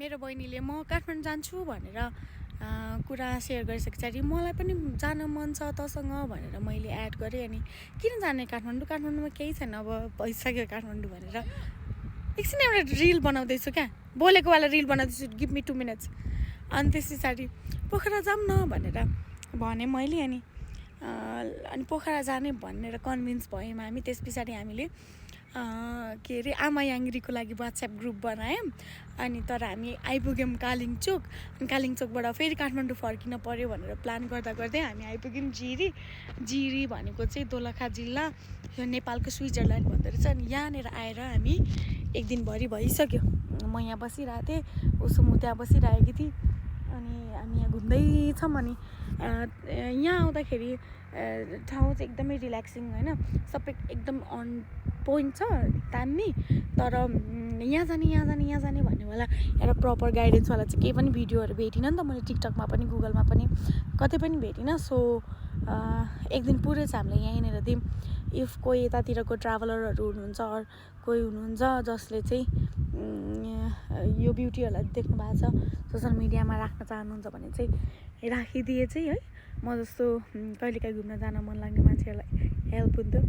मेरो बहिनीले म काठमाडौँ जान्छु भनेर कुरा सेयर गरिसके पछाडि मलाई पनि जान मन छ तसँग भनेर मैले एड गरेँ। अनि किन जाने काठमाडौँमा केही छैन, अब भइसक्यो काठमाडौँ भनेर एकछिन एउटा रिल बनाउँदैछु क्या, बोलेको वाला रिल बनाउँदैछु, गिभ मी 2 मिनट्स। अनि त्यस पछाडि पोखरा जाऊँ न भनेर भने मैले। अनि पोखरा जाने भनेर कन्भिन्स भयौँ हामी। त्यस पछाडि हामीले के अरे आमा याङ्ग्रीको लागि वाट्सएप ग्रुप बनायौँ। अनि तर हामी आइपुग्यौँ कालिङचोक। अनि कालिङचोकबाट फेरि काठमाडौँ फर्किन पऱ्यो भनेर प्लान गर्दा गर्दै हामी आइपुग्यौँ जिरी भनेको चाहिँ दोलखा जिल्ला, यो नेपालको स्विजरल्यान्ड भन्दो रहेछ। अनि यहाँनिर आएर हामी एक दिनभरि भइसक्यो। म यहाँ बसिरहेको थिएँ, उसो म त्यहाँ बसिरहेकी थिएँ। अनि हामी यहाँ घुम्दैछौँ। अनि यहाँ आउँदाखेरि ठाउँ चाहिँ एकदमै रिल्याक्सिङ होइन, सबै एकदम अन पोइन्ट छ दामी। तर यहाँ जाने भन्नेवाला एउटा प्रपर गाइडेन्सवाला चाहिँ केही पनि भिडियोहरू भेटिनँ नि त मैले, टिकटकमा पनि गुगलमा पनि कतै पनि भेटिनँ। सो एक दिन पुरै चाहिँ हामीले यहीँनिर दियौँ। इफ कोही यतातिरको ट्राभलरहरू हुनुहुन्छ अर कोही हुनुहुन्छ जसले चाहिँ यो ब्युटीहरूलाई देख्नु भएको छ, सोसियल मिडियामा राख्न चाहनुहुन्छ भने चाहिँ राखिदिए चाहिँ है म जस्तो कहिलेकाहीँ घुम्न जान मन लाग्ने मान्छेहरूलाई हेल्प हुन्थ्यो।